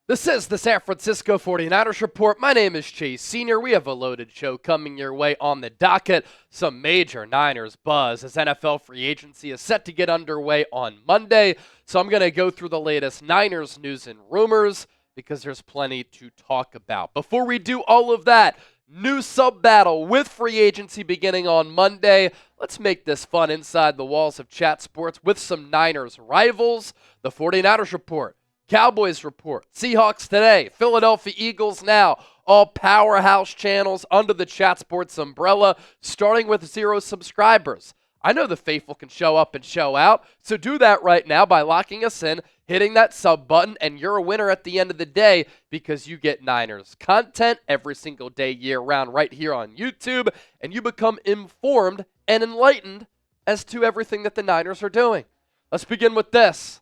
This is the San Francisco 49ers Report. My name is Chase Sr. We have a loaded show coming your way on the docket. Some major Niners buzz as NFL free agency is set to get underway on Monday. So I'm going to go through the latest Niners news and rumors because there's plenty to talk about. Before we do all of that, new sub-battle with free agency beginning on Monday. Let's make this fun inside the walls of Chat Sports with some Niners rivals. The 49ers Report, Cowboys Report, Seahawks Today, Philadelphia Eagles Now, all powerhouse channels under the Chat Sports umbrella, starting with 0 subscribers. I know the faithful can show up and show out, so do that right now by locking us in, hitting that sub button, and you're a winner at the end of the day because you get Niners content every single day year-round right here on YouTube, and you become informed and enlightened as to everything that the Niners are doing. Let's begin with this.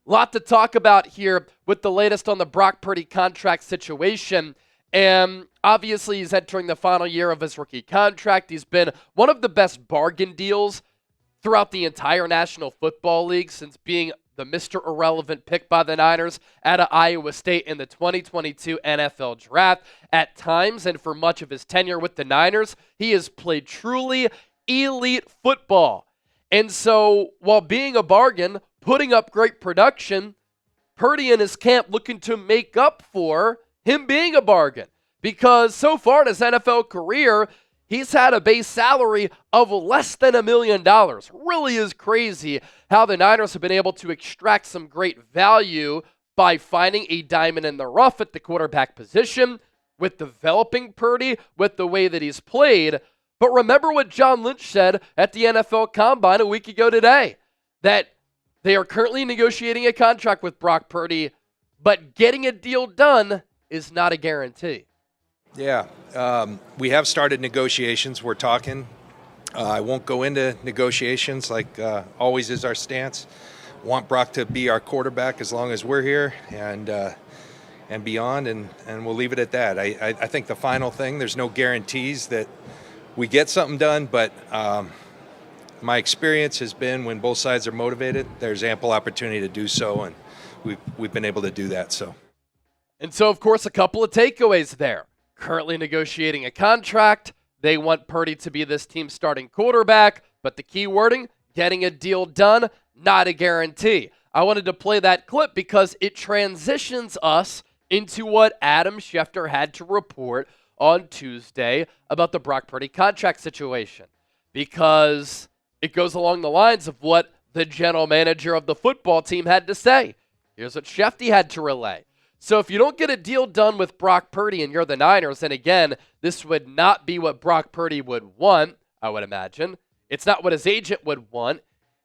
Lot to talk about here with the latest on the Brock Purdy contract situation. And obviously, he's entering the final year of his rookie contract. He's been one of the best bargain deals throughout the entire National Football League since being the Mr. Irrelevant pick by the Niners out of Iowa State in the 2022 NFL Draft. At times, and for much of his tenure with the Niners, he has played truly elite football. And so, while being a bargain, putting up great production, Purdy and his camp looking to make up for him being a bargain. Because so far in his NFL career, he's had a base salary of less than $1 million. Really is crazy how the Niners have been able to extract some great value by finding a diamond in the rough at the quarterback position, with developing Purdy, with the way that he's played. But remember what John Lynch said at the NFL Combine a week ago today, that they are currently negotiating a contract with Brock Purdy, but getting a deal done is not a guarantee. Yeah, we have started negotiations. We're talking. I won't go into negotiations like always is our stance. Want Brock to be our quarterback as long as we're here and beyond, and we'll leave it at that. I think the final thing, there's no guarantees that we get something done, but my experience has been when both sides are motivated, there's ample opportunity to do so, and we've been able to do that. And so, of course, a couple of takeaways there. Currently negotiating a contract. They want Purdy to be this team's starting quarterback, but the key wording, getting a deal done, not a guarantee. I wanted to play that clip because it transitions us into what Adam Schefter had to report on Tuesday about the Brock Purdy contract situation, because it goes along the lines of what the general manager of the football team had to say. Here's what Schefter had to relay. So if you don't get a deal done with Brock Purdy and you're the Niners, and again, this would not be what Brock Purdy would want, I would imagine. It's not what his agent would want.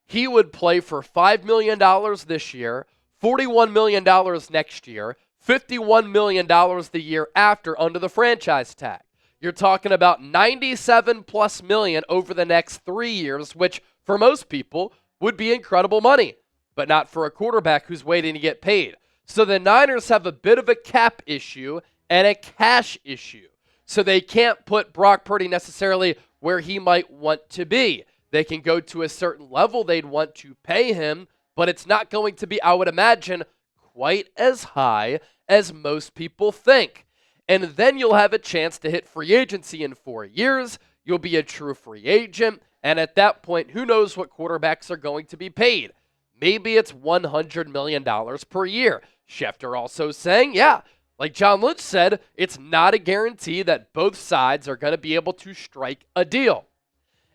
He would play for $5 million this year, $41 million next year, $51 million the year after under the franchise tag. You're talking about $97+ million over the next 3 years, which for most people would be incredible money, but not for a quarterback who's waiting to get paid. So the Niners have a bit of a cap issue and a cash issue. So they can't put Brock Purdy necessarily where he might want to be. They can go to a certain level they'd want to pay him, but it's not going to be, I would imagine, quite as high as most people think. And then you'll have a chance to hit free agency in 4 years. You'll be a true free agent. And at that point, who knows what quarterbacks are going to be paid? Maybe it's $100 million per year. Schefter also saying, yeah, like John Lynch said, it's not a guarantee that both sides are going to be able to strike a deal.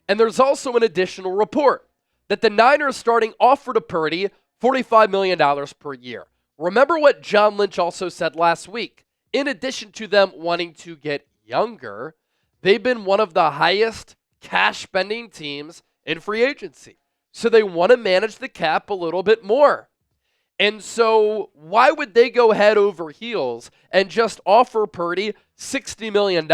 And there's also an additional report that the Niners starting offer to Purdy $45 million per year. Remember what John Lynch also said last week. In addition to them wanting to get younger, they've been one of the highest cash spending teams in free agency. So they want to manage the cap a little bit more. And so why would they go head over heels and just offer Purdy $60 million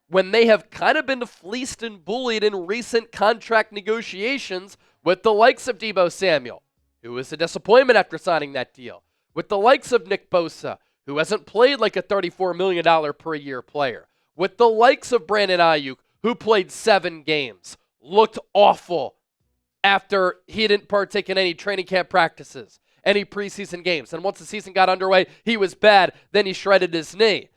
when they have kind of been fleeced and bullied in recent contract negotiations with the likes of Deebo Samuel, who was a disappointment after signing that deal, with the likes of Nick Bosa, who hasn't played like a $34 million per year player, with the likes of Brandon Ayuk, who played 7 games, looked awful after he didn't partake in any training camp practices, any preseason games. And once the season got underway, he was bad. Then he shredded his knee.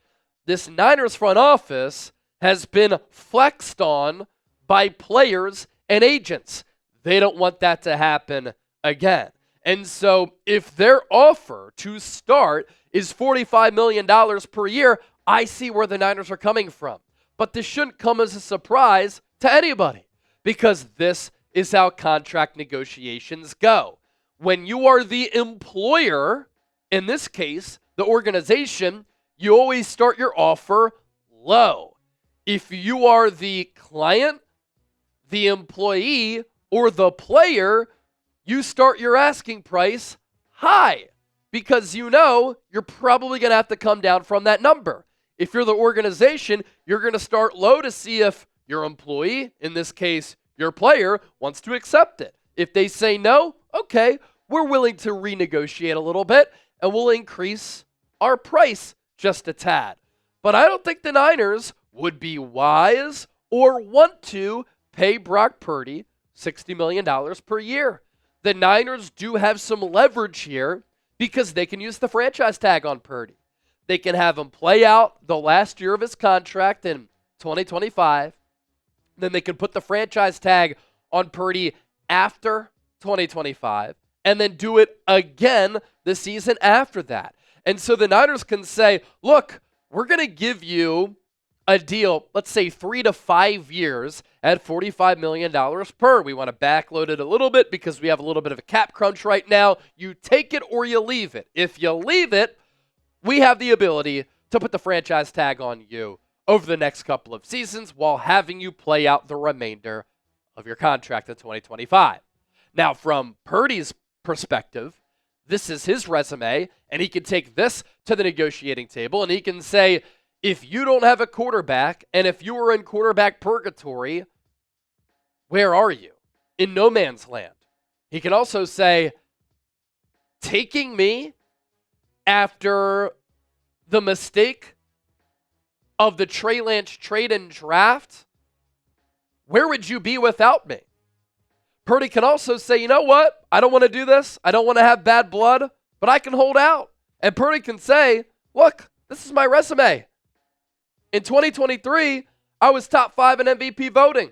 This Niners front office has been flexed on by players and agents. They don't want that to happen again. And so if their offer to start is $45 million per year, I see where the Niners are coming from. But this shouldn't come as a surprise to anybody, because this is how contract negotiations go. When you are the employer, in this case, the organization, you always start your offer low. If you are the client, the employee, or the player, you start your asking price high, because you know you're probably going to have to come down from that number. If you're the organization, you're going to start low to see if your employee, in this case your player, wants to accept it. If they say no, okay, we're willing to renegotiate a little bit and we'll increase our price just a tad. But I don't think the Niners would be wise or want to pay Brock Purdy $60 million per year. The Niners do have some leverage here because they can use the franchise tag on Purdy. They can have him play out the last year of his contract in 2025. Then they can put the franchise tag on Purdy after 2025 and then do it again the season after that. And so the Niners can say, look, we're going to give you a deal, let's say 3 to 5 years at $45 million per. We want to backload it a little bit because we have a little bit of a cap crunch right now. You take it or you leave it. If you leave it, we have the ability to put the franchise tag on you over the next couple of seasons while having you play out the remainder of your contract in 2025. Now, from Purdy's perspective, this is his resume, and he can take this to the negotiating table, and he can say, if you don't have a quarterback, and if you are in quarterback purgatory, where are you? In no man's land. He can also say, taking me after the mistake of the Trey Lance trade and draft, where would you be without me? Purdy can also say, you know what? I don't want to do this. I don't want to have bad blood, but I can hold out. And Purdy can say, look, this is my resume. In 2023, I was top 5 in MVP voting.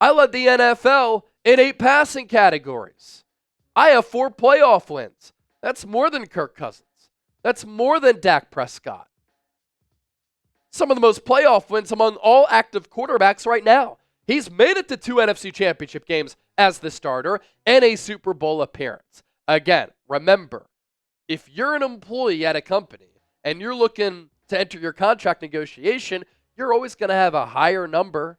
I led the NFL in 8 passing categories. I have 4 playoff wins. That's more than Kirk Cousins. That's more than Dak Prescott. Some of the most playoff wins among all active quarterbacks right now. He's made it to 2 NFC Championship games as the starter and a Super Bowl appearance. Again, remember, if you're an employee at a company and you're looking to enter your contract negotiation, you're always going to have a higher number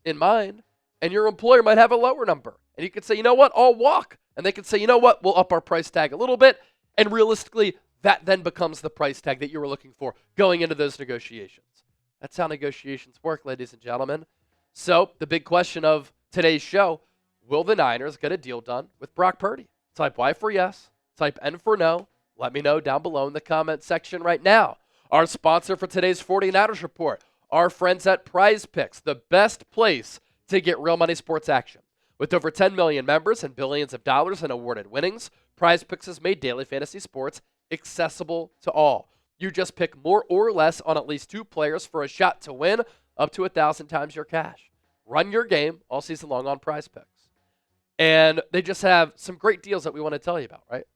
in mind, and your employer might have a lower number. And you could say, you know what, I'll walk. And they could say, you know what, we'll up our price tag a little bit. And realistically, that then becomes the price tag that you were looking for going into those negotiations. That's how negotiations work, ladies and gentlemen. So the big question of today's show, will the Niners get a deal done with Brock Purdy? Type Y for yes, type N for no. Let me know down below in the comment section right now. Our sponsor for today's 49ers Report, our friends at Prize Picks, the best place to get real money sports action. With over 10 million members and billions of dollars in awarded winnings, Prize Picks has made daily fantasy sports accessible to all. You just pick more or less on at least 2 players for a shot to win up to 1,000 times your cash. Run your game all season long on Prize Picks. And they just have some great deals that we want to tell you about, right?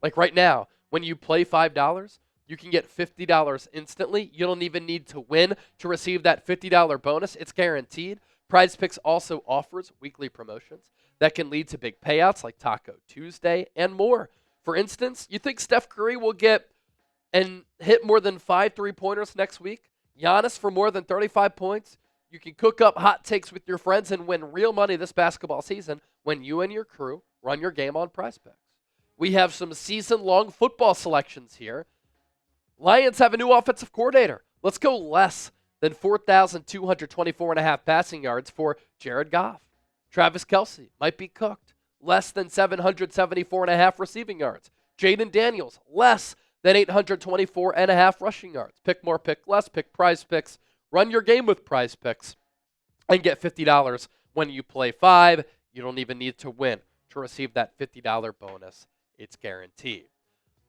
Like right now, when you play $5, you can get $50 instantly. You don't even need to win to receive that $50 bonus. It's guaranteed. Prize Picks also offers weekly promotions that can lead to big payouts like Taco Tuesday and more. For instance, you think Steph Curry will get and hit more than 5 3-pointers next week? Giannis for more than 35 points? You can cook up hot takes with your friends and win real money this basketball season when you and your crew run your game on Prize Picks. We have some season-long football selections here. Lions have a new offensive coordinator. Let's go less than 4,224.5 passing yards for Jared Goff. Travis Kelce might be cooked. Less than 774.5 receiving yards. Jaden Daniels, less than 824.5 rushing yards. Pick more, pick less, pick Prize Picks. Run your game with Prize Picks and get $50 when you play 5. You don't even need to win to receive that $50 bonus it's guaranteed.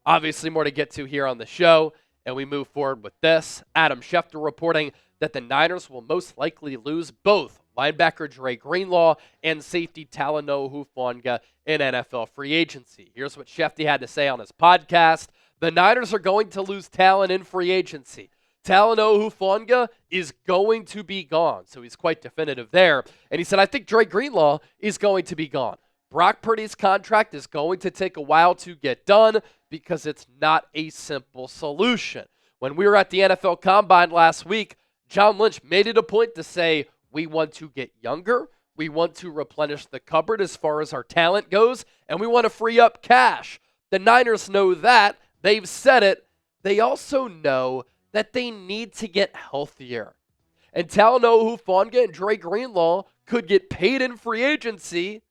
Obviously, more to get to here on the show, and we move forward with this. Adam Schefter reporting that the Niners will most likely lose both linebacker Dre Greenlaw and safety Talanoa Hufanga in NFL free agency. Here's what Schefter had to say on his podcast. The Niners are going to lose talent in free agency. Talanoa Hufanga is going to be gone, so he's quite definitive there. And he said, I think Dre Greenlaw is going to be gone. Brock Purdy's contract is going to take a while to get done because it's not a simple solution. When we were at the NFL Combine last week, John Lynch made it a point to say, we want to get younger, we want to replenish the cupboard as far as our talent goes, and we want to free up cash. The Niners know that. They've said it. They also know that they need to get healthier. And Talanoa Hufanga and Dre Greenlaw could get paid in free agency,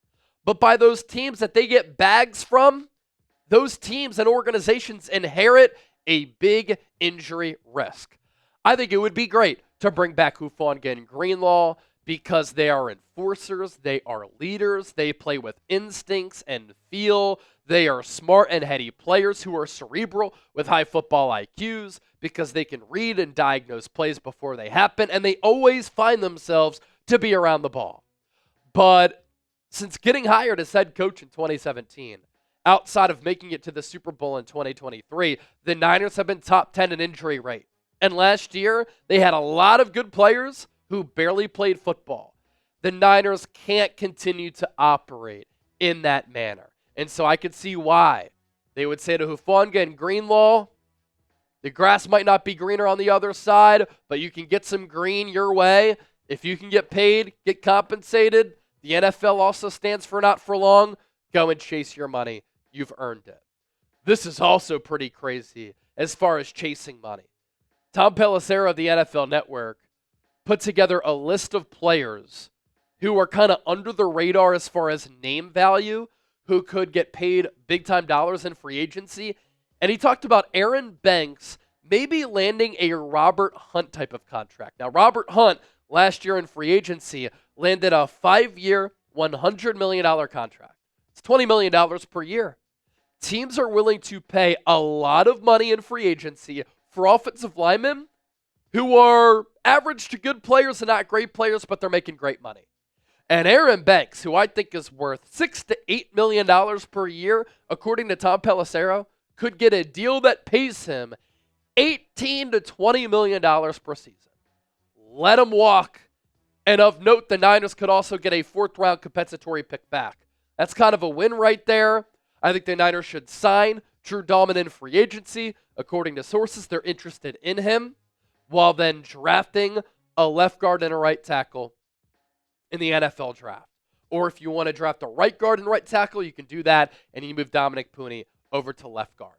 but by those teams that they get bags from, those teams and organizations inherit a big injury risk. I think it would be great to bring back Hufanga and Greenlaw because they are enforcers, they are leaders, they play with instincts and feel. They are smart and heady players who are cerebral with high football IQs because they can read and diagnose plays before they happen, and they always find themselves to be around the ball. But since getting hired as head coach in 2017, outside of making it to the Super Bowl in 2023, the Niners have been top 10 in injury rate. And last year, they had a lot of good players who barely played football. The Niners can't continue to operate in that manner. And so I could see why they would say to Hufanga and Greenlaw, the grass might not be greener on the other side, but you can get some green your way. If you can get paid, get compensated, the NFL also stands for not for long. Go and chase your money. You've earned it. This is also pretty crazy as far as chasing money. Tom Pelissero of the NFL Network put together a list of players who are kind of under the radar as far as name value, who could get paid big-time dollars in free agency. And he talked about Aaron Banks maybe landing a Robert Hunt type of contract. Now, Robert Hunt, last year in free agency, landed a 5-year, $100 million contract. It's $20 million per year. Teams are willing to pay a lot of money in free agency for offensive linemen who are average to good players and not great players, but they're making great money. And Aaron Banks, who I think is worth $6 to $8 million per year, according to Tom Pelissero, could get a deal that pays him $18 to $20 million per season. Let him walk. And of note, the Niners could also get a 4th-round compensatory pick back. That's kind of a win right there. I think the Niners should sign Drew Dalman in free agency. According to sources, they're interested in him, while then drafting a left guard and a right tackle in the NFL draft. Or if you want to draft a right guard and right tackle, you can do that, and you move Dominic Pooney over to left guard.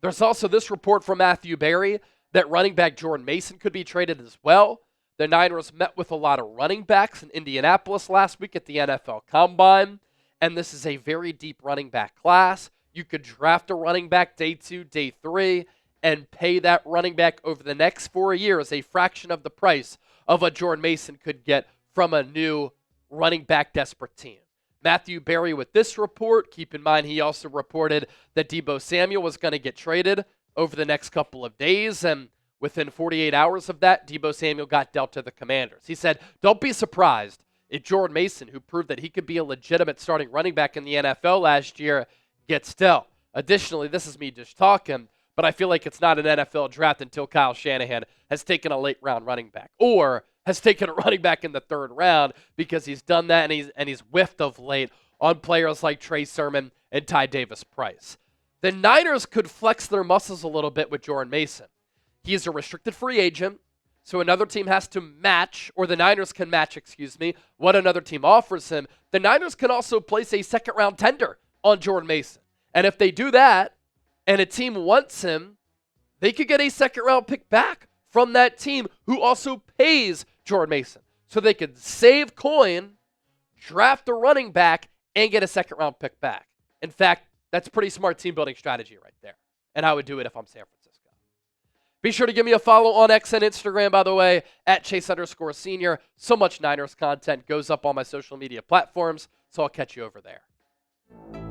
There's also this report from Matthew Berry that running back Jordan Mason could be traded as well. The Niners met with a lot of running backs in Indianapolis last week at the NFL Combine, and this is a very deep running back class. You could draft a running back day 2, day 3, and pay that running back over the next 4 years a fraction of the price of what Jordan Mason could get from a new running back desperate team. Matthew Berry with this report. Keep in mind, he also reported that Deebo Samuel was going to get traded over the next couple of days, and within 48 hours of that, Deebo Samuel got dealt to the Commanders. He said, don't be surprised if Jordan Mason, who proved that he could be a legitimate starting running back in the NFL last year, gets dealt. Additionally, this is me just talking, but I feel like it's not an NFL draft until Kyle Shanahan has taken a late-round running back, or has taken a running back in the 3rd round, because he's done that and he's whiffed of late on players like Trey Sermon and Ty Davis-Price. The Niners could flex their muscles a little bit with Jordan Mason. He's a restricted free agent, so another team has to match, or the Niners can match, what another team offers him. The Niners can also place a 2nd-round tender on Jordan Mason. And if they do that, and a team wants him, they could get a 2nd-round pick back from that team who also pays Jordan Mason. So they could save coin, draft a running back, and get a 2nd-round pick back. In fact, that's pretty smart team-building strategy right there. And I would do it if I'm San Francisco. Be sure to give me a follow on X and Instagram, by the way, at Chase_Senior. So much Niners content goes up on my social media platforms, so I'll catch you over there.